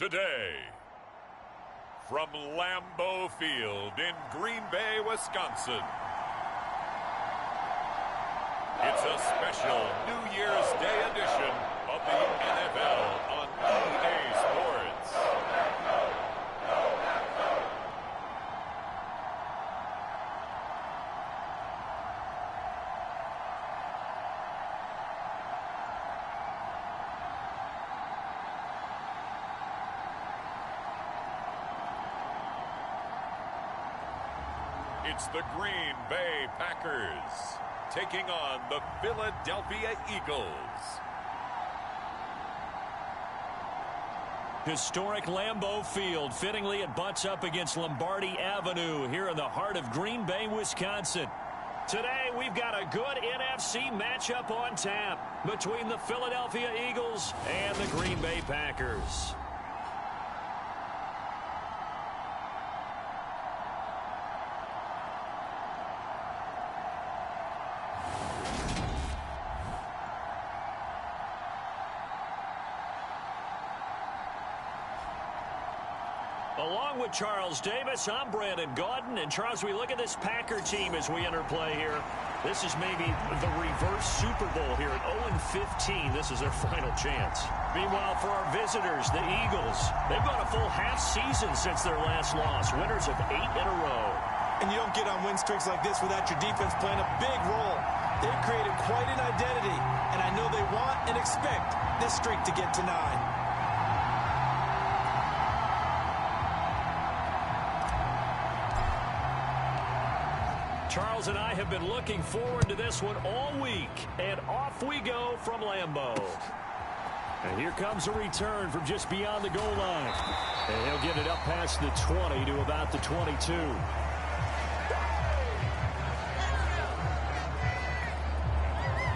today. From Lambeau Field in Green Bay, Wisconsin, it's a special New Year's Day edition of the NFL on EA Sports. It's the Green Bay Packers taking on the Philadelphia Eagles. Historic Lambeau Field. Fittingly, it butts up against Lombardi Avenue here in the heart of Green Bay, Wisconsin. Today, we've got a good NFC matchup on tap between the Philadelphia Eagles and the Green Bay Packers. Along with Charles Davis, I'm Brandon Gaudin. And Charles, we look at this Packer team as we interplay here. This is maybe the reverse Super Bowl here at 0-15. This is their final chance. Meanwhile, for our visitors, the Eagles, they've gone a full half season since their last loss. Winners of 8 in a row. And you don't get on win streaks like this without your defense playing a big role. They've created quite an identity, and I know they want and expect this streak to get to 9. Charles and I have been looking forward to this one all week, and off we go from Lambeau. And here comes a return from just beyond the goal line. And he'll get it up past the 20 to about the 22.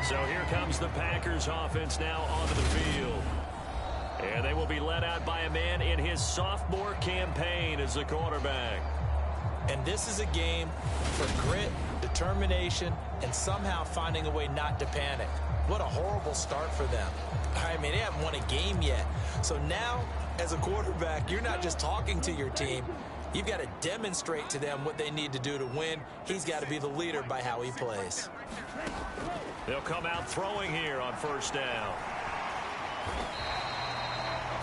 So here comes the Packers offense now onto the field. And they will be led out by a man in his sophomore campaign as the quarterback. And this is a game for grit, determination, and somehow finding a way not to panic. What a horrible start for them. I mean, they haven't won a game yet. So now, as a quarterback, you're not just talking to your team. You've got to demonstrate to them what they need to do to win. He's got to be the leader by how he plays. They'll come out throwing here on first down.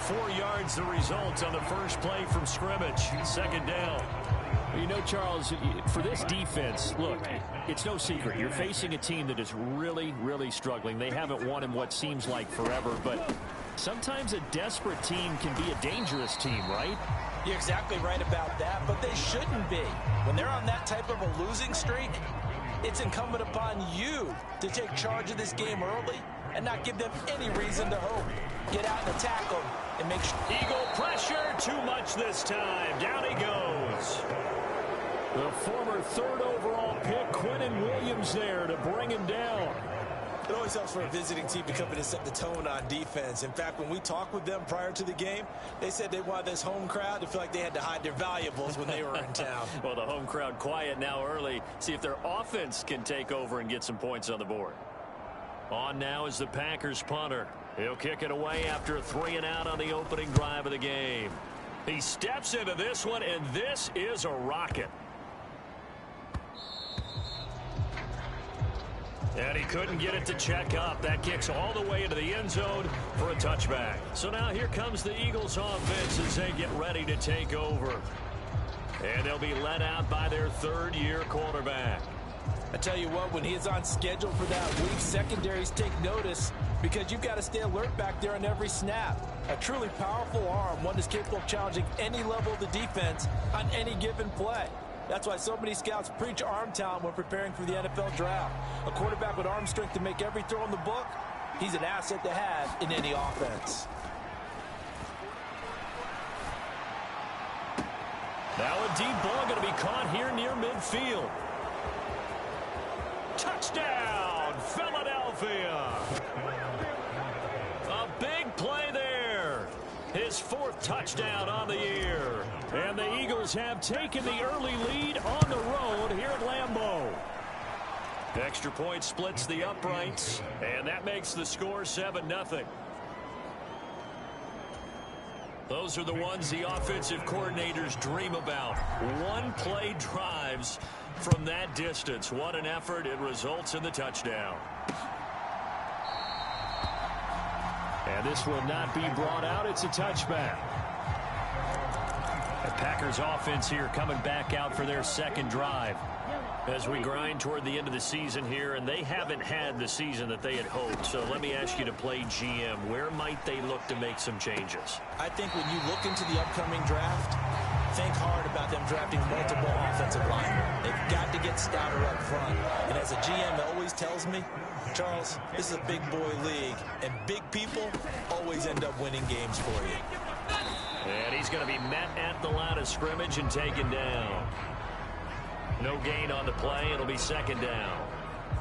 4 yards the result on the first play from scrimmage. Second down. You know, Charles, for this defense, look, it's no secret. You're facing a team that is really, really struggling. They haven't won in what seems like forever, but sometimes a desperate team can be a dangerous team, right? You're exactly right about that, but they shouldn't be. When they're on that type of a losing streak, it's incumbent upon you to take charge of this game early and not give them any reason to hope. Get out and attack them and make sure. Eagle pressure, too much this time. Down he goes. The former third overall pick, Quinnen Williams, there to bring him down. It always helps for a visiting team to come in and set the tone on defense. In fact, when we talked with them prior to the game, they said they wanted this home crowd to feel like they had to hide their valuables when they were in town. Well, the home crowd quiet now early. See if their offense can take over and get some points on the board. On now is the Packers punter. He'll kick it away after a 3-and-out on the opening drive of the game. He steps into this one, and this is a rocket. And he couldn't get it to check up. That kicks all the way into the end zone for a touchback. So now here comes the Eagles offense as they get ready to take over. And they'll be led out by their third-year quarterback. I tell you what, when he is on schedule for that week, secondaries take notice because you've got to stay alert back there on every snap. A truly powerful arm, one that's capable of challenging any level of the defense on any given play. That's why so many scouts preach arm talent when preparing for the NFL draft. A quarterback with arm strength to make every throw in the book, he's an asset to have in any offense. Now a deep ball going to be caught here near midfield. Touchdown, Philadelphia. A big play there. His 4th touchdown on the year. And the Eagles have taken the early lead on the road here at Lambeau. Extra point splits the uprights, and that makes the score 7-0. Those are the ones the offensive coordinators dream about. One-play drives from that distance. What an effort. It results in the touchdown. And this will not be brought out. It's a touchback. The Packers offense here coming back out for their second drive. As we grind toward the end of the season here, and they haven't had the season that they had hoped. So let me ask you to play GM. Where might they look to make some changes? I think when you look into the upcoming draft, think hard about them drafting multiple offensive linemen. They've got to get stouter up front. And as a GM always tells me, Charles, this is a big boy league, and big people always end up winning games for you. And he's going to be met at the line of scrimmage and taken down. No gain on the play. It'll be second down.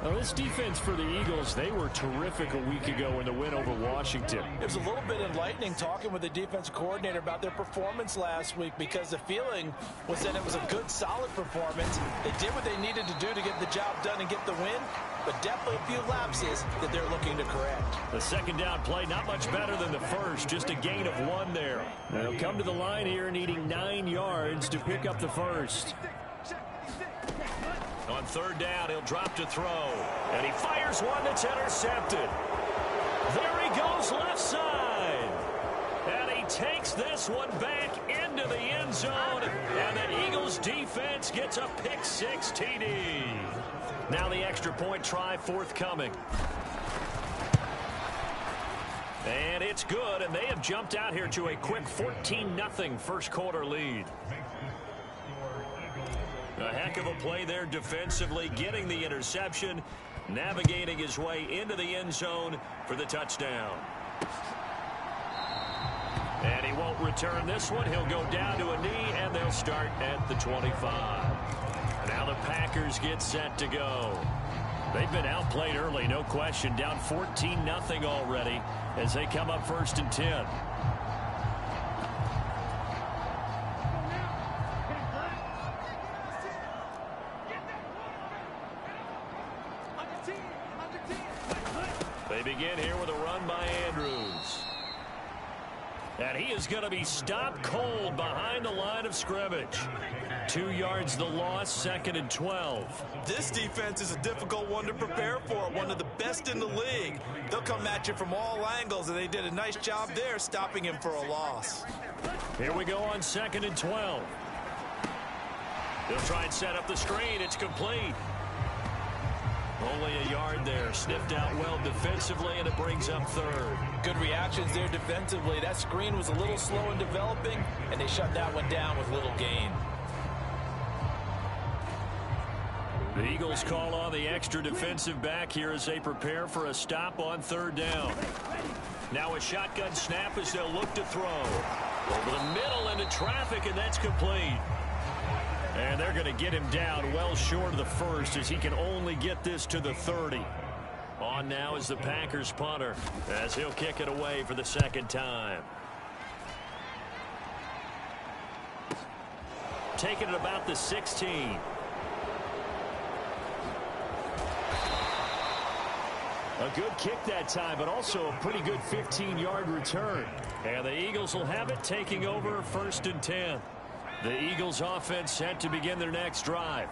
Well, this defense for the Eagles, they were terrific a week ago in the win over Washington. It was a little bit enlightening talking with the defensive coordinator about their performance last week, because the feeling was that it was a good, solid performance. They did what they needed to do to get the job done and get the win, but definitely a few lapses that they're looking to correct. The second down play, not much better than the first, just a gain of 1 there. They'll come to the line here needing 9 yards to pick up the first. On third down, he'll drop to throw. And he fires one that's intercepted. There he goes left side. And he takes this one back into the end zone. And the Eagles defense gets a pick-6 TD. Now the extra point try forthcoming. And it's good, and they have jumped out here to a quick 14-0 first quarter lead. A heck of a play there defensively, getting the interception, navigating his way into the end zone for the touchdown. And he won't return this one. He'll go down to a knee, and they'll start at the 25. Now the Packers get set to go. They've been outplayed early, no question. Down 14-0 already as they come up 1st and 10. They begin here with a run by Andrews. And he is going to be stopped cold behind the line of scrimmage. 2 yards the loss, 2nd and 12. This defense is a difficult one to prepare for, one of the best in the league. They'll come at you from all angles, and they did a nice job there stopping him for a loss. Here we go on 2nd and 12. They'll try and set up the screen. It's complete. Only a yard there. Sniffed out well defensively, and it brings up 3rd. Good reactions there defensively. That screen was a little slow in developing, and they shut that one down with little gain. The Eagles call on the extra defensive back here as they prepare for a stop on 3rd down. Now a shotgun snap as they'll look to throw. Over the middle into traffic, and that's complete. And they're going to get him down well short of the 1st as he can only get this to the 30. On now is the Packers punter as he'll kick it away for the 2nd time. Taking it about the 16. A good kick that time, but also a pretty good 15-yard return. And the Eagles will have it, taking over 1st and 10. The Eagles offense set to begin their next drive.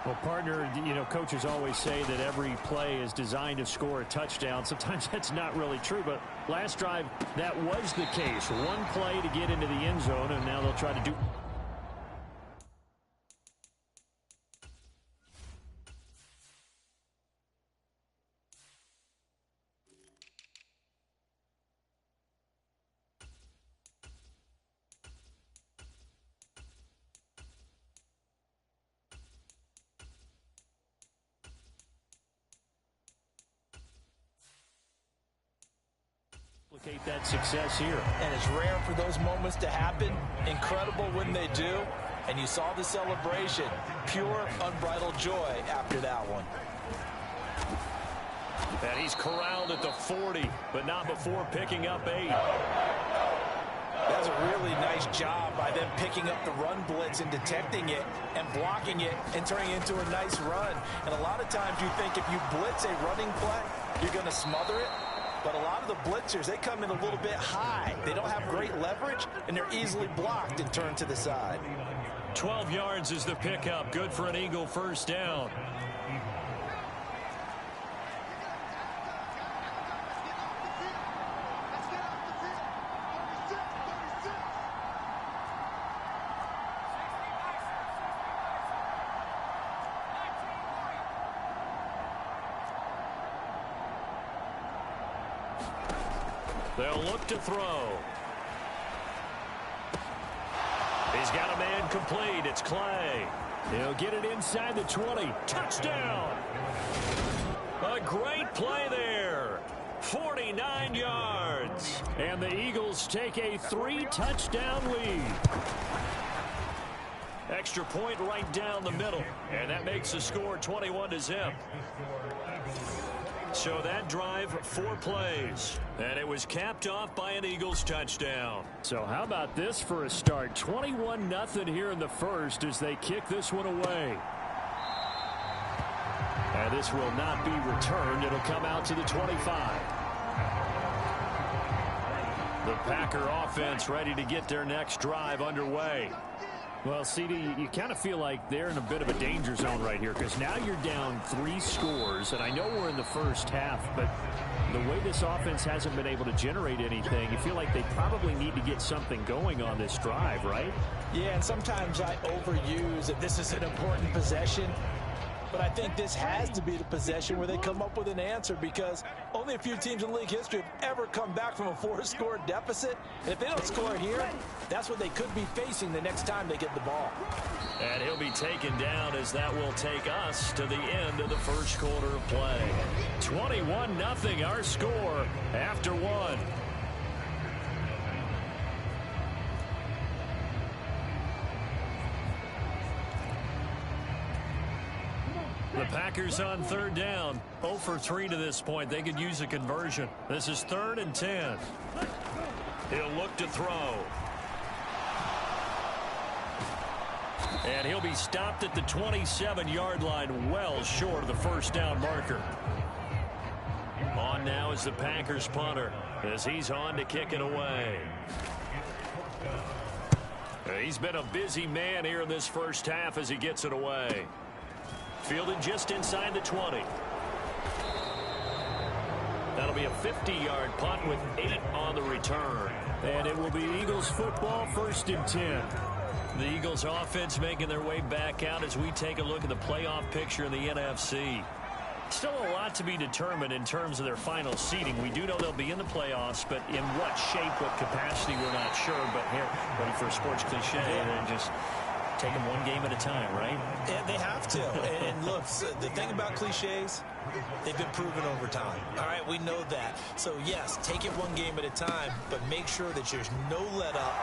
Well, partner, you know, coaches always say that every play is designed to score a touchdown. Sometimes that's not really true, but last drive, that was the case. One play to get into the end zone, and now they'll try to do... that success here. And it's rare for those moments to happen. Incredible when they do. And you saw the celebration. Pure, unbridled joy after that one. And he's corralled at the 40, but not before picking up 8. That's a really nice job by them picking up the run blitz and detecting it and blocking it and turning it into a nice run. And a lot of times you think if you blitz a running play, you're going to smother it. But a lot of the blitzers, they come in a little bit high. They don't have great leverage, and they're easily blocked and turned to the side. 12 yards is the pickup. Good for an Eagle first down. They'll look to throw. He's got a man complete. It's Clay. He'll get it inside the 20. Touchdown. A great play there. 49 yards. And the Eagles take a 3-touchdown lead. Extra point right down the middle. And that makes the score 21-0. So that drive, 4 plays. And it was capped off by an Eagles touchdown. So how about this for a start? 21-0 here in the first as they kick this one away. And this will not be returned. It'll come out to the 25. The Packer offense ready to get their next drive underway. Well, CD, you kind of feel like they're in a bit of a danger zone right here because now you're down 3 scores, and I know we're in the first half, but the way this offense hasn't been able to generate anything, you feel like they probably need to get something going on this drive, right? Yeah, and sometimes I overuse that this is an important possession. But I think this has to be the possession where they come up with an answer because only a few teams in league history have ever come back from a 4-score deficit. And if they don't score here, that's what they could be facing the next time they get the ball. And he'll be taken down as that will take us to the end of the first quarter of play. 21-0 our score after 1. The Packers on 3rd down. 0 for 3 to this point. They could use a conversion. This is 3rd and 10. He'll look to throw. And he'll be stopped at the 27-yard line, well short of the first down marker. On now is the Packers punter as he's on to kick it away. He's been a busy man here in this first half as he gets it away. Fielded just inside the 20. That'll be a 50-yard punt with 8 on the return. And it will be Eagles football, 1st and 10. The Eagles offense making their way back out as we take a look at the playoff picture in the NFC. Still a lot to be determined in terms of their final seeding. We do know they'll be in the playoffs, but in what shape, what capacity, we're not sure. But here, ready for a sports cliche, and just take them one game at a time, right? Yeah, they have to. And look, the thing about cliches, they've been proven over time. All right, we know that. So, yes, take it one game at a time, but make sure that there's no let up,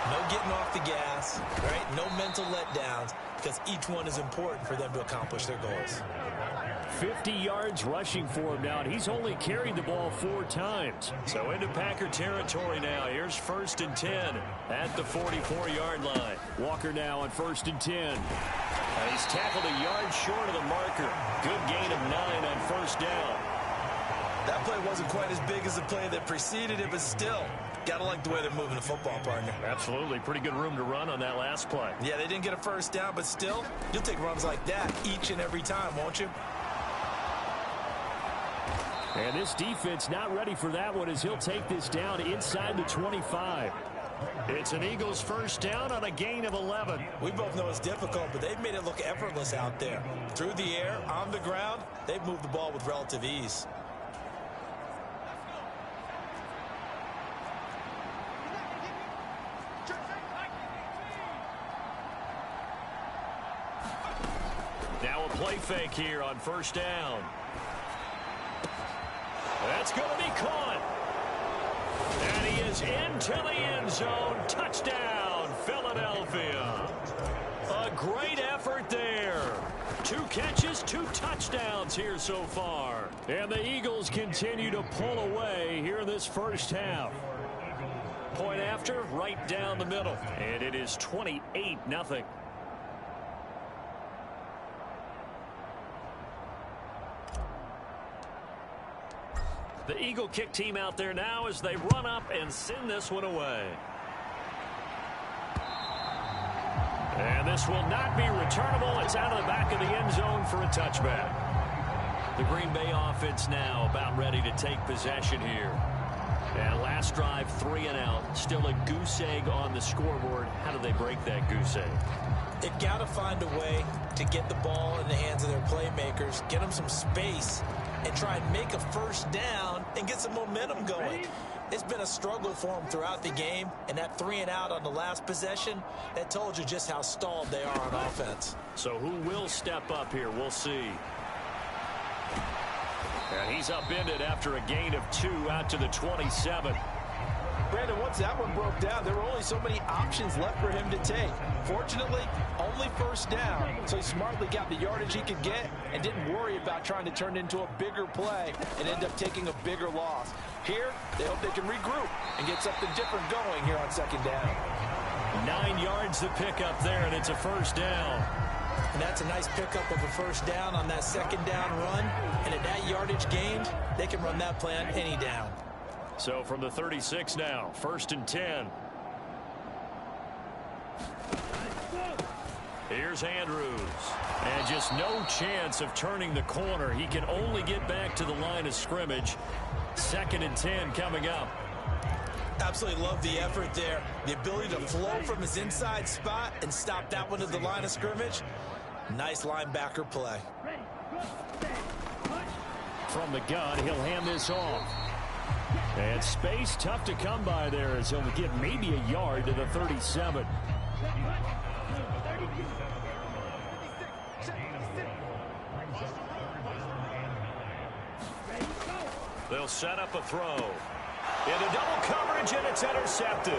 no getting off the gas, right? No mental letdowns, because each one is important for them to accomplish their goals. 50 yards rushing for him now, and he's only carried the ball 4 times. So into Packer territory now. Here's 1st and 10 at the 44-yard line. Walker now on 1st and 10. And he's tackled a yard short of the marker. Good gain of 9 on 1st down. That play wasn't quite as big as the play that preceded it, but still, gotta like the way they're moving the football, partner. Absolutely. Pretty good room to run on that last play. Yeah, they didn't get a 1st down, but still, you'll take runs like that each and every time, won't you? And this defense not ready for that one as he'll take this down inside the 25. It's an Eagles 1st down on a gain of 11. We both know it's difficult, but they've made it look effortless out there. Through the air, on the ground, they've moved the ball with relative ease. Now a play fake here on 1st down. That's going to be caught. And he is into the end zone. Touchdown, Philadelphia. A great effort there. 2 catches, 2 touchdowns here so far. And the Eagles continue to pull away here in this first half. Point after, right down the middle. And it is 28-0. The Eagle kick team out there now as they run up and send this one away. And this will not be returnable. It's out of the back of the end zone for a touchback. The Green Bay offense now about ready to take possession here. And last drive, 3 and out. Still a goose egg on the scoreboard. How do they break that goose egg? They've got to find a way to get the ball in the hands of their playmakers, get them some space, and try and make a first down and get some momentum going. It's been a struggle for them throughout the game, and that 3 and out on the last possession, that told you just how stalled they are on offense. So who will step up here? We'll see. And he's upended after a gain of 2 out to the 27. Brandon, once that one broke down, there were only so many options left for him to take. Fortunately, only first down, so he smartly got the yardage he could get and didn't worry about trying to turn it into a bigger play and end up taking a bigger loss. Here, they hope they can regroup and get something different going here on second down. 9 yards to pick up there, and it's a first down. And that's a nice pickup of a first down on that second down run. And at that yardage gained, they can run that play on any down. So from the 36 now, 1st and 10. Here's Andrews. And just no chance of turning the corner. He can only get back to the line of scrimmage. 2nd and 10 coming up. Absolutely love the effort there. The ability to flow from his inside spot and stop that one at the line of scrimmage. Nice linebacker play. From the gun, he'll hand this off. And space tough to come by there as he'll get maybe a yard to the 37. They'll set up a throw. Into double coverage, and it's intercepted.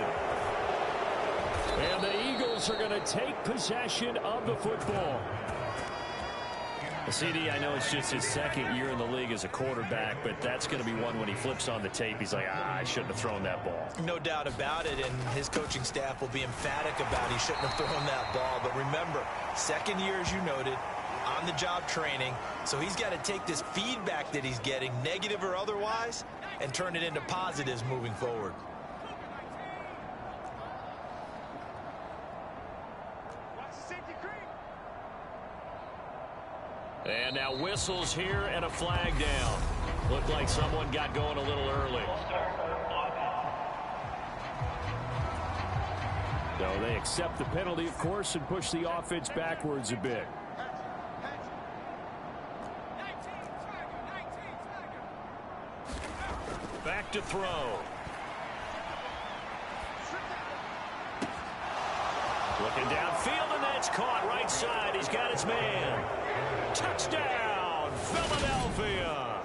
And the Eagles are going to take possession of the football. CD, I know it's just his 2nd year in the league as a quarterback, but that's going to be one when he flips on the tape. He's like, I shouldn't have thrown that ball. No doubt about it, and his coaching staff will be emphatic about he shouldn't have thrown that ball. But remember, 2nd year, as you noted, on-the-job training, so he's got to take this feedback that he's getting, negative or otherwise, and turn it into positives moving forward. And now whistles here and a flag down. Looked like someone got going a little early. So they accept the penalty, of course, and push the offense backwards a bit. Back to throw. Looking downfield, and that's caught right side. He's got his man. Touchdown, Philadelphia.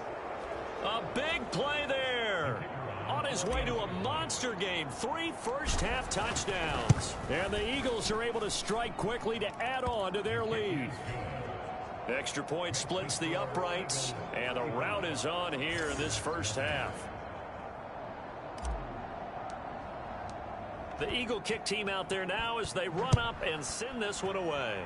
A big play there. On his way to a monster game. 3 first-half touchdowns. And the Eagles are able to strike quickly to add on to their lead. Extra point splits the uprights, and the rout is on here in this first half. The Eagle kick team out there now as they run up and send this one away.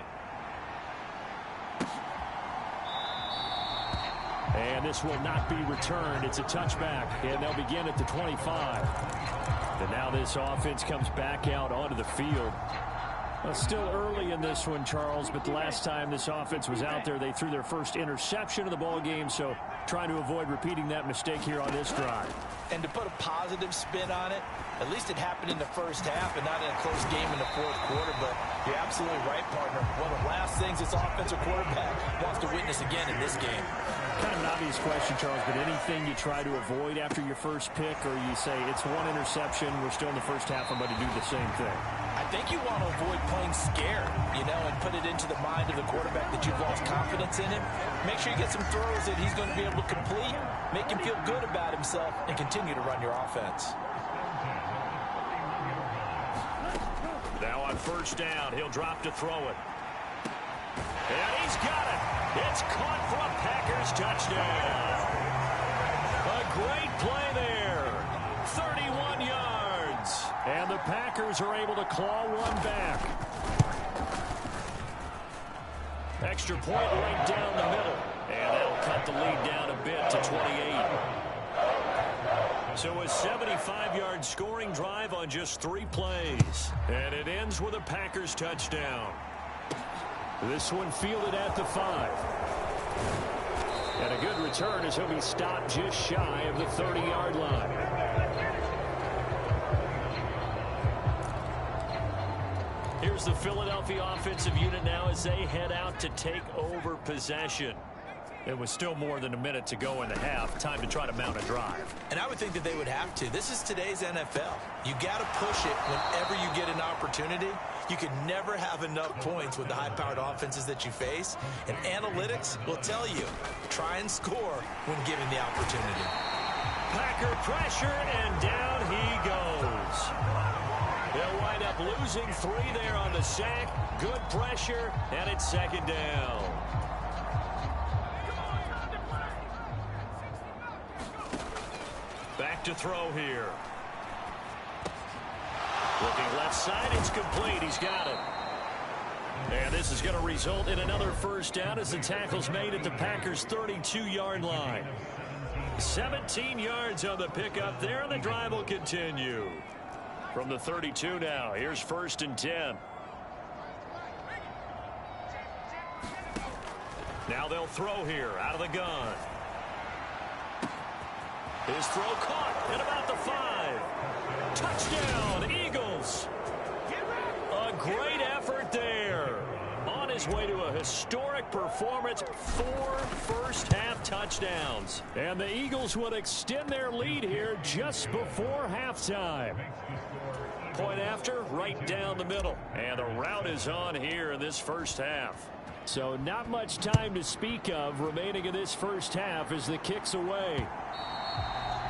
And this will not be returned. It's a touchback, and they'll begin at the 25. And now this offense comes back out onto the field. Well, still early in this one, Charles, but the last time this offense was out there, they threw their first interception of the ball game, so trying to avoid repeating that mistake here on this drive. And to put a positive spin on it, at least it happened in the first half and not in a close game in the fourth quarter, but you're absolutely right, partner. One of the last things this offensive quarterback wants to witness again in this game. Kind of an obvious question, Charles, but anything you try to avoid after your first pick, or you say it's one interception, we're still in the first half, I'm going to do the same thing? I think you want to avoid playing scared, and put it into the mind of the quarterback that you've lost confidence in him. Make sure you get some throws that he's going to be able to complete, make him feel good about himself, and continue to run your offense. Now on first down, he'll drop to throw it. And he's got it. It's caught for a Packers touchdown. A great play there. 31 yards. And the Packers are able to claw one back. Extra point right down the middle. And that'll cut the lead down a bit to 28. So a 75-yard scoring drive on just 3 plays. And it ends with a Packers touchdown. This one fielded at the 5. And a good return as he'll be stopped just shy of the 30-yard line. Here's the Philadelphia offensive unit now as they head out to take over possession. It was still more than a minute to go in the half. Time to try to mount a drive. And I would think that they would have to. This is today's NFL. You got to push it whenever you get an opportunity. You can never have enough points with the high-powered offenses that you face. And analytics will tell you, try and score when given the opportunity. Packer pressure, and down he goes. They'll wind up losing 3 there on the sack. Good pressure, and it's 2nd down. Back to throw here. Looking left side, it's complete. He's got it. And this is going to result in another first down as the tackle's made at the Packers' 32-yard line. 17 yards on the pickup there, and the drive will continue. From the 32 now, here's 1st and 10. Now they'll throw here out of the gun. His throw caught at about the 5. Touchdown, Eagles. A great effort there. On his way to a historic performance, 4 first-half touchdowns. And the Eagles would extend their lead here just before halftime. Point after, right down the middle. And the route is on here in this first half. So not much time to speak of remaining in this first half as the kick's away.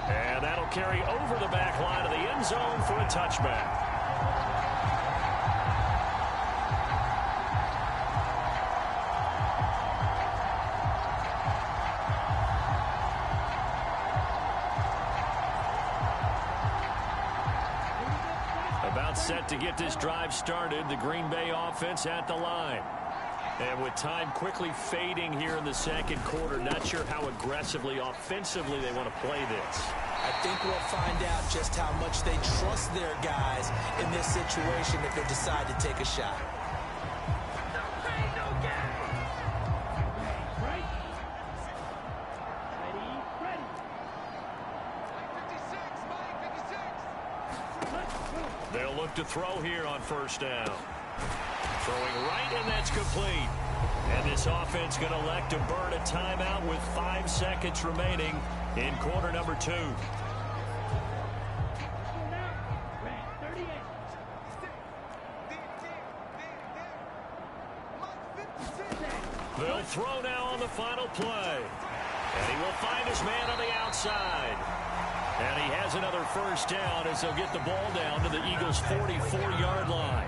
And that'll carry over the back line of the end zone for a touchback. About set to get this drive started, the Green Bay offense at the line. And with time quickly fading here in the 2nd quarter, not sure how aggressively, offensively they want to play this. I think we'll find out just how much they trust their guys in this situation if they decide to take a shot. They'll look to throw here on 1st down. Throwing right, and that's complete. And this offense going to elect to burn a timeout with 5 seconds remaining in quarter number 2. They'll throw now on the final play. And he will find his man on the outside. And he has another first down as they'll get the ball down to the Eagles' 44-yard line.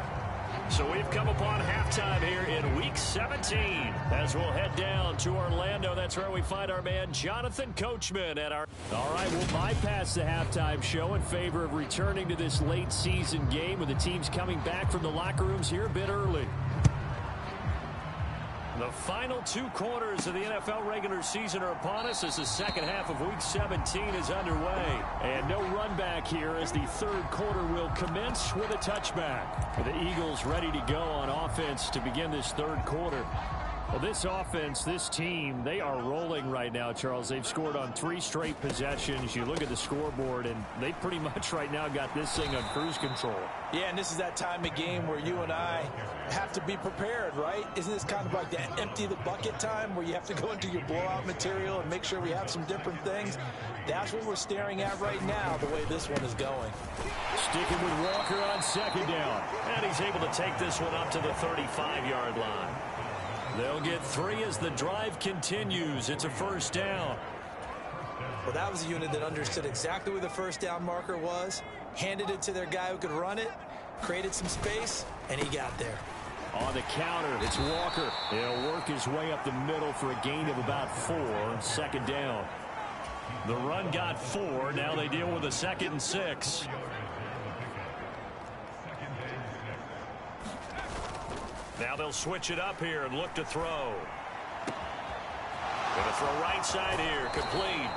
So we've come upon halftime here in Week 17 as we'll head down to Orlando. That's where we find our man Jonathan Coachman at our... All right, we'll bypass the halftime show in favor of returning to this late season game with the teams coming back from the locker rooms here a bit early. The final 2 quarters of the NFL regular season are upon us as the 2nd half of Week 17 is underway. And no run back here as the 3rd quarter will commence with a touchback. The Eagles ready to go on offense to begin this 3rd quarter. Well, this offense, this team, they are rolling right now, Charles. They've scored on 3 straight possessions. You look at the scoreboard, and they pretty much right now got this thing on cruise control. Yeah, and this is that time of game where you and I have to be prepared, right? Isn't this kind of like the empty the bucket time where you have to go into your blowout material and make sure we have some different things? That's what we're staring at right now, the way this one is going. Sticking with Walker on 2nd down. And he's able to take this one up to the 35-yard line. They'll get 3 as the drive continues. It's a first down. Well, that was a unit that understood exactly where the first down marker was, handed it to their guy who could run it, created some space, and he got there. On the counter, it's Walker. He'll work his way up the middle for a gain of about 4. 2nd down. The run got 4. Now they deal with a 2nd and 6. Now they'll switch it up here and look to throw. Going to throw right side here, complete.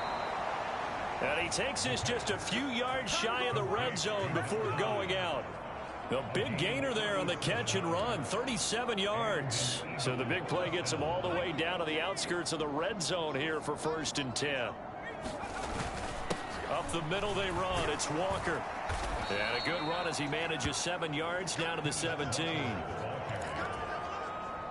And he takes this just a few yards shy of the red zone before going out. A big gainer there on the catch and run, 37 yards. So the big play gets him all the way down to the outskirts of the red zone here for 1st and 10. Up the middle they run. It's Walker. And a good run as he manages 7 yards down to the 17.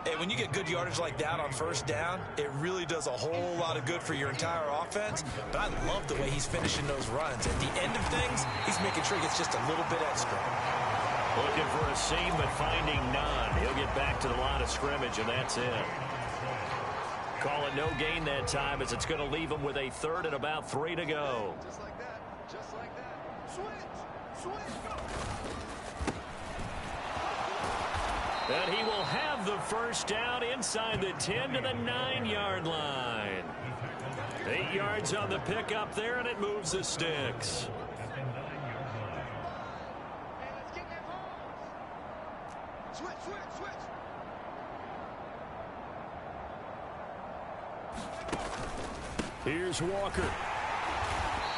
Hey, when you get good yardage like that on 1st down, it really does a whole lot of good for your entire offense. But I love the way he's finishing those runs. At the end of things, he's making sure he gets just a little bit extra. Looking for a seam, but finding none. He'll get back to the line of scrimmage, and that's it. Call it no gain that time, as it's going to leave him with a 3rd and about 3 to go. Just like that. Just like that. Switch. And he will have the 1st down inside the 10 to the 9-yard line. 8 yards on the pickup there, and it moves the sticks. Here's Walker.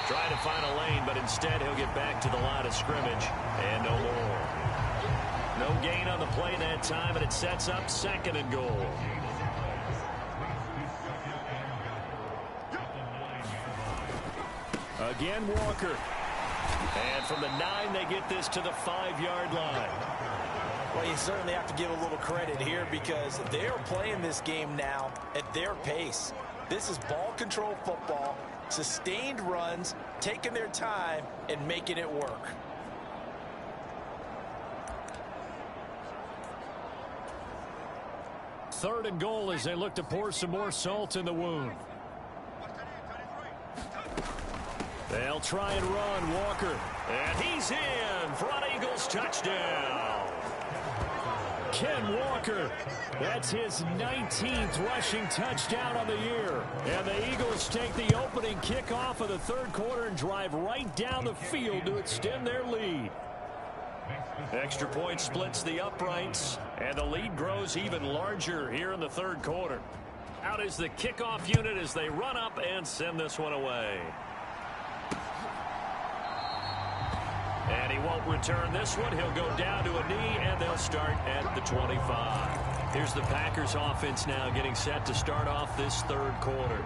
Trying to find a lane, but instead he'll get back to the line of scrimmage. And no more. No gain on the play that time, and it sets up 2nd and goal. Again, Walker. And from the 9, they get this to the 5-yard line. Well, you certainly have to give a little credit here because they're playing this game now at their pace. This is ball control football, sustained runs, taking their time, and making it work. Third and goal as they look to pour some more salt in the wound. They'll try and run. Walker. And he's in. Front Eagles touchdown. Ken Walker. That's his 19th rushing touchdown on the year. And the Eagles take the opening kickoff of the 3rd quarter and drive right down the field to extend their lead. Extra point splits the uprights, and the lead grows even larger here in the 3rd quarter. Out is the kickoff unit as they run up and send this one away. And he won't return this one. He'll go down to a knee, and they'll start at the 25. Here's the Packers offense now getting set to start off this 3rd quarter.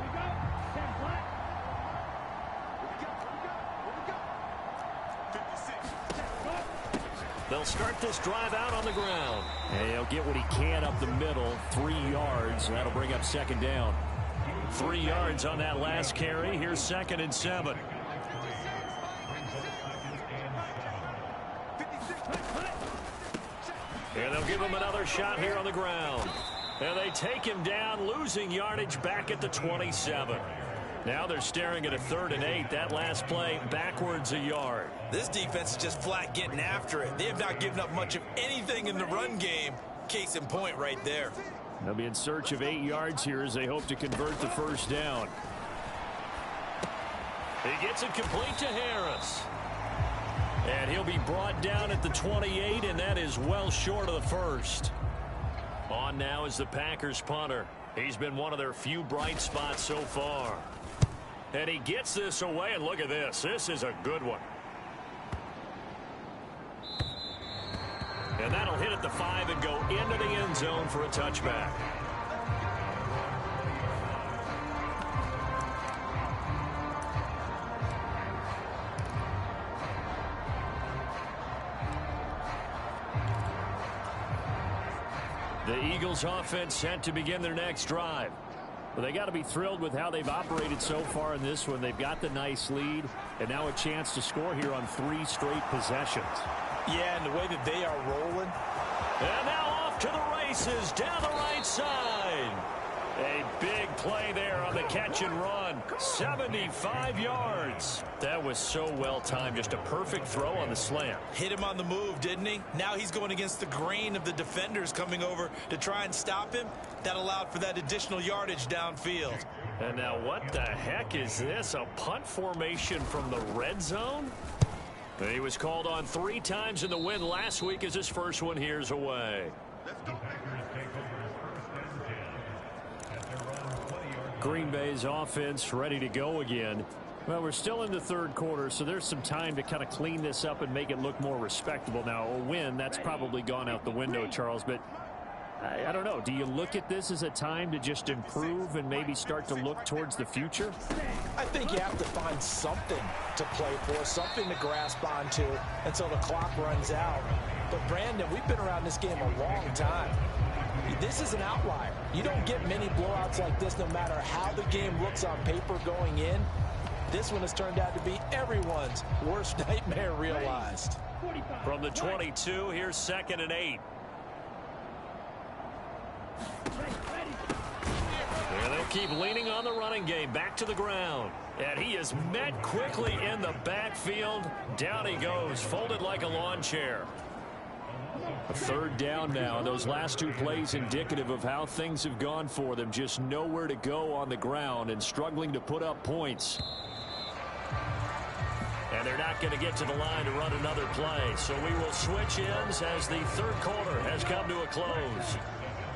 They'll start this drive out on the ground. And he'll get what he can up the middle, 3 yards. That'll bring up 2nd down. 3 yards on that last carry. Here's 2nd and 7. And they'll give him another shot here on the ground. And they take him down, losing yardage back at the 27. Now they're staring at a 3rd and 8. That last play backwards a yard. This defense is just flat getting after it. They have not given up much of anything in the run game. Case in point right there. They'll be in search of 8 yards here as they hope to convert the 1st down. He gets it complete to Harris. And he'll be brought down at the 28, and that is well short of the 1st. On now is the Packers punter. He's been one of their few bright spots so far. And he gets this away, and look at this. This is a good one. And that'll hit at the 5 and go into the end zone for a touchback. The Eagles offense set to begin their next drive. Well, they got to be thrilled with how they've operated so far in this one. They've got the nice lead, and now a chance to score here on 3 straight possessions. Yeah, and the way that they are rolling. And now off to the races down the right side. A big play there on the catch and run. 75 yards. That was so well timed. Just a perfect throw on the slant. Hit him on the move, didn't he? Now he's going against the grain of the defenders coming over to try and stop him. That allowed for that additional yardage downfield. And now what the heck is this? A punt formation from the red zone? He was called on 3 times in the win last week as his first one here's away. Green Bay's offense ready to go again. Well, we're still in the third quarter, so there's some time to kind of clean this up and make it look more respectable. Now, a win, that's probably gone out the window, Charles, but I don't know. Do you look at this as a time to just improve and maybe start to look towards the future? I think you have to find something to play for, something to grasp onto until the clock runs out. But, Brandon, we've been around this game a long time. This is an outlier. You don't get many blowouts like this no matter how the game looks on paper going in. This one has turned out to be everyone's worst nightmare realized. From the 22, here's 2nd and 8. And they'll keep leaning on the running game. Back to the ground. And he is met quickly in the backfield. Down he goes, folded like a lawn chair. A 3rd down now, and those last 2 plays indicative of how things have gone for them. Just nowhere to go on the ground and struggling to put up points. And they're not going to get to the line to run another play. So we will switch ends as the third quarter has come to a close.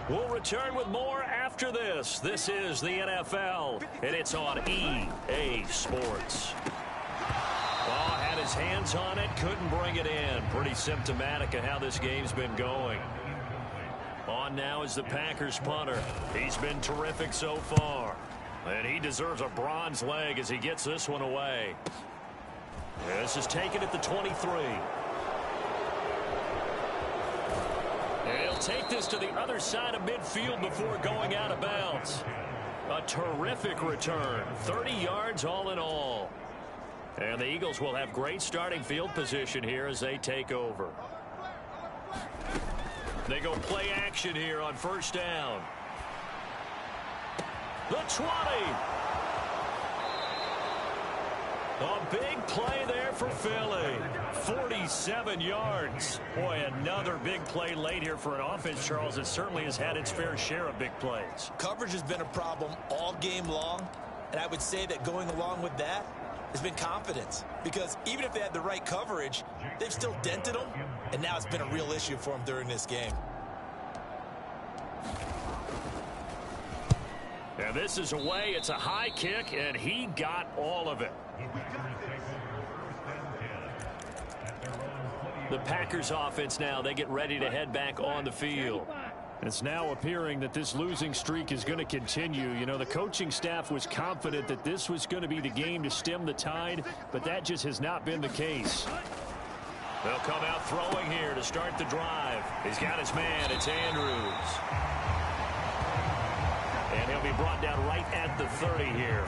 We'll return with more after this. This is the NFL, and it's on EA Sports. Well, had his hands on it, couldn't bring it in. Pretty symptomatic of how this game's been going. On now is the Packers punter. He's been terrific so far. And he deserves a bronze leg as he gets this one away. This is taken at the 23. And he'll take this to the other side of midfield before going out of bounds. A terrific return. 30 yards all in all. And the Eagles will have great starting field position here as they take over. They go play action here on 1st down. The 20. A big play there for Philly. 47 yards. Boy, another big play late here for an offense, Charles, that certainly has had its fair share of big plays. Coverage has been a problem all game long, and I would say that going along with that has been confidence. Because even if they had the right coverage, they've still dented them, and now it's been a real issue for them during this game. And this is away. It's a high kick, and he got all of it. The Packers offense now, they get ready to head back on the field. It's now appearing that this losing streak is going to continue. You know, the coaching staff was confident that this was going to be the game to stem the tide, but that just has not been the case. They'll come out throwing here to start the drive. He's got his man. It's Andrews. And he'll be brought down right at the 30 here.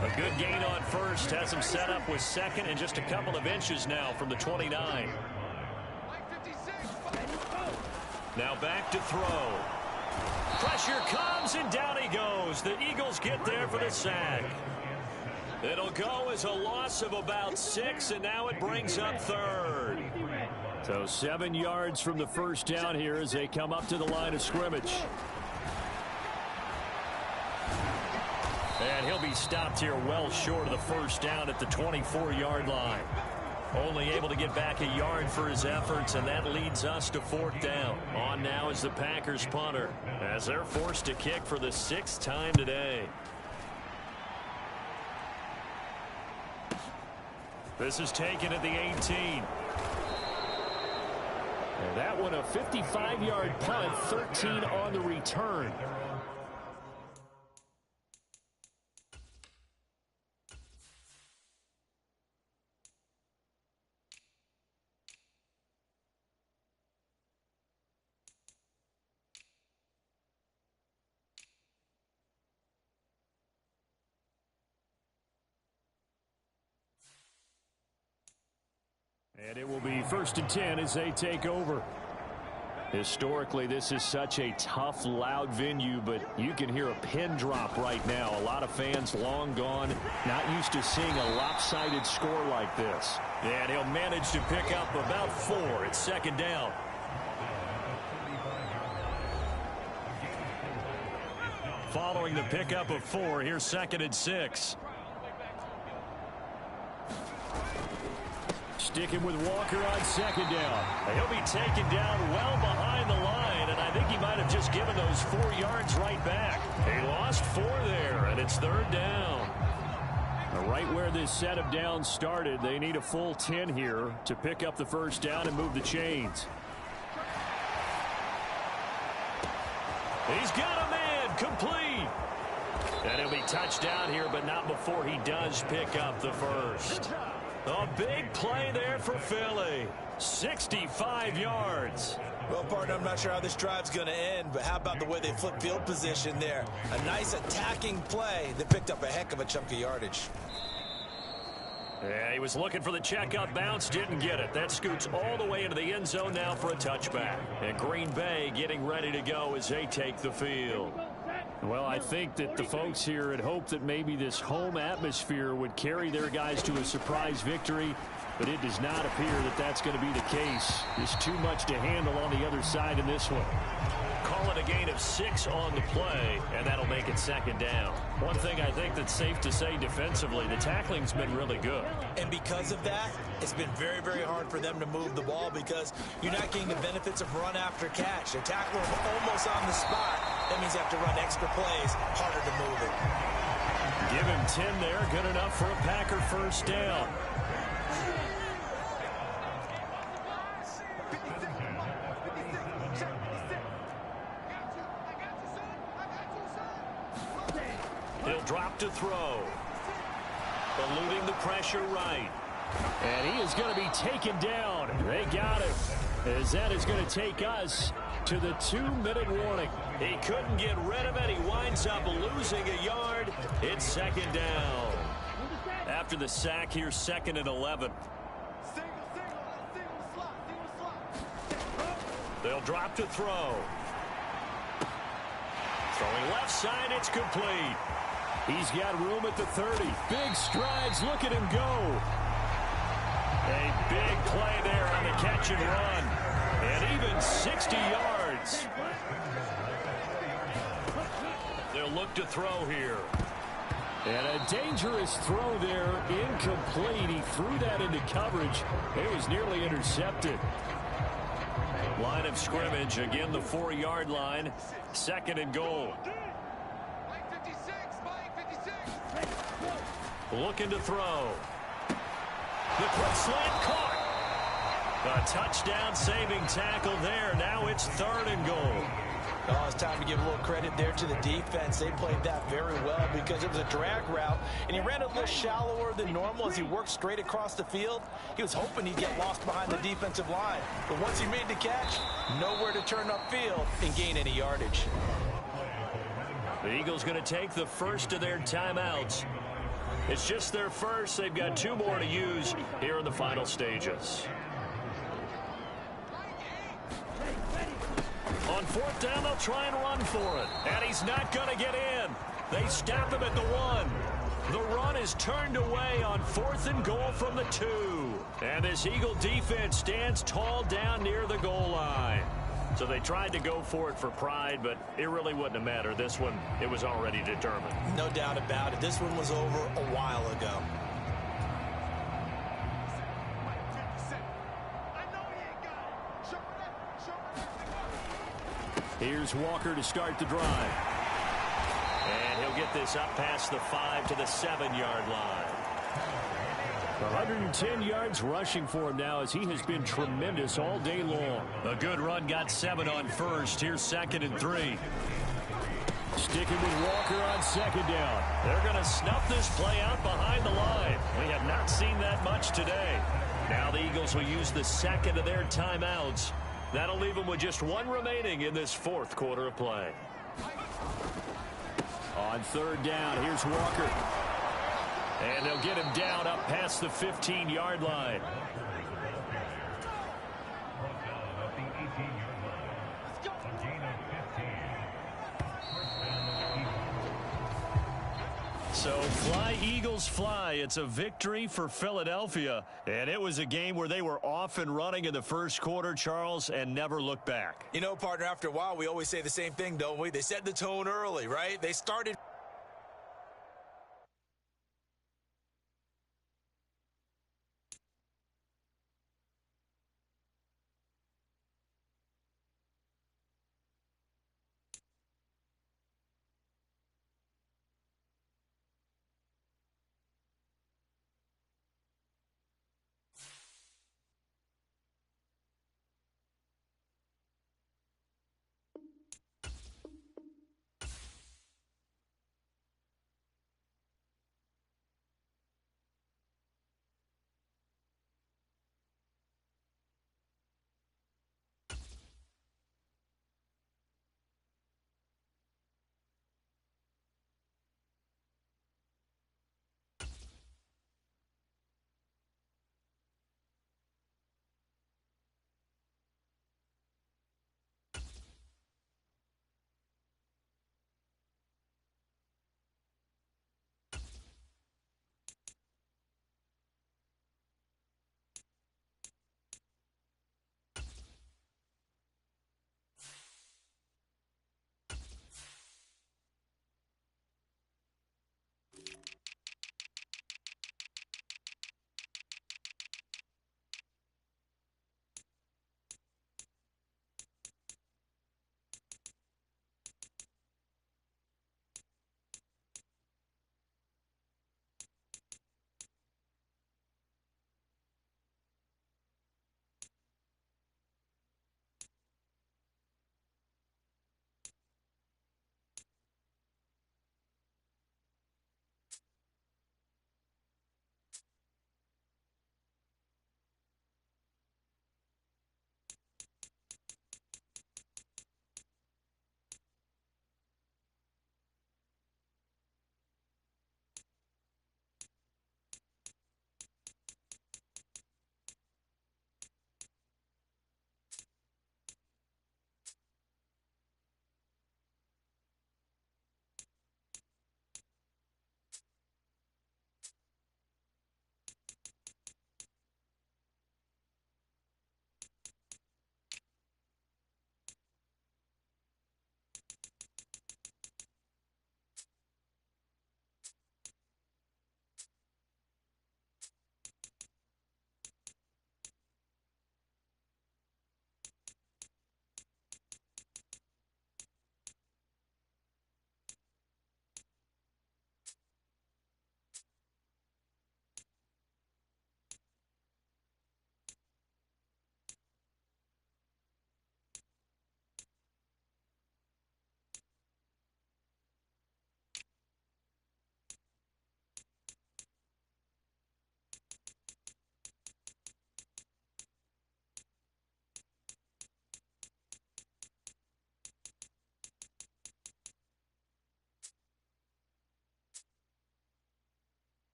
A good gain on 1st. Has him set up with 2nd and just a couple of inches now from the 29. Now back to throw. Pressure comes, and down he goes. The Eagles get there for the sack. It'll go as a loss of about 6, and now it brings up 3rd. So 7 yards from the 1st down here as they come up to the line of scrimmage. And he'll be stopped here well short of the 1st down at the 24-yard line. Only able to get back a yard for his efforts, and that leads us to 4th down. On now is the Packers punter as they're forced to kick for the 6th time today. This is taken at the 18. And that one a 55-yard punt, 13 on the return. And it will be 1st and 10 as they take over. Historically, this is such a tough, loud venue, but you can hear a pin drop right now. A lot of fans long gone, not used to seeing a lopsided score like this. And he'll manage to pick up about 4. It's 2nd down. Following the pickup of 4, here's 2nd and 6. Sticking with Walker on 2nd down. He'll be taken down well behind the line, and I think he might have just given those 4 yards right back. He lost 4 there, and it's 3rd down. Right where this set of downs started, they need a full 10 here to pick up the first down and move the chains. He's got a man, complete. And he'll be touchdown here, but not before he does pick up the first. A big play there for Philly. 65 yards. Well, partner, I'm not sure how this drive's going to end, but how about the way they flip field position there? A nice attacking play that picked up a heck of a chunk of yardage. Yeah, he was looking for the check-up bounce, didn't get it. That scoots all the way into the end zone now for a touchback. And Green Bay getting ready to go as they take the field. Well, I think that the folks here had hoped that maybe this home atmosphere would carry their guys to a surprise victory, but it does not appear that that's going to be the case. There's too much to handle on the other side in this one. Call it a gain of 6 on the play, and that'll make it second down. One thing I think that's safe to say defensively, the tackling's been really good. And because of that, it's been very, very hard for them to move the ball because you're not getting the benefits of run after catch. They're tackling almost on the spot. That means you have to run extra plays, harder to move it. Give him 10 there, good enough for a Packer first down. He'll drop to throw. Eluding the pressure right. And he is going to be taken down. They got him. As that is going to take us to the 2-minute warning. He couldn't get rid of it. He winds up losing a yard. It's second down. After the sack here, 2nd and 11. They'll drop to throw. Throwing left side, it's complete. He's got room at the 30. Big strides. Look at him go. A big play there on the catch and run. And even 60 yards. They'll look to throw here. And a dangerous throw there. Incomplete. He threw that into coverage. It was nearly intercepted. Line of scrimmage. Again, the 4-yard line. 2nd and goal. Looking to throw. The quick slant caught. A touchdown saving tackle there. Now it's 3rd and goal. Oh, it's time to give a little credit there to the defense. They played that very well because it was a drag route, and he ran a little shallower than normal as he worked straight across the field. He was hoping he'd get lost behind the defensive line. But once he made the catch, nowhere to turn upfield and gain any yardage. The Eagles going to take the first of their timeouts. It's just their first. They've got 2 more to use here in the final stages. On 4th down, they'll try and run for it. And he's not going to get in. They stop him at the 1. The run is turned away on 4th and goal from the 2. And this Eagle defense stands tall down near the goal line. So they tried to go for it for pride, but it really wouldn't have mattered. This one, it was already determined. No doubt about it. This one was over a while ago. Here's Walker to start the drive. And he'll get this up past the 5 to the 7-yard line. 110 yards rushing for him now as he has been tremendous all day long. A good run, got 7 on first. Here's 2nd and 3. Sticking with Walker on 2nd down. They're going to snuff this play out behind the line. We have not seen that much today. Now the Eagles will use the 2nd of their timeouts. That'll leave them with just 1 remaining in this 4th quarter of play. On 3rd down, here's Walker. And they'll get him down up past the 15-yard line. So fly, Eagles, fly. It's a victory for Philadelphia. And it was a game where they were off and running in the first quarter, Charles, and never looked back. You know, partner, after a while, we always say the same thing, don't we? They set the tone early, right? They started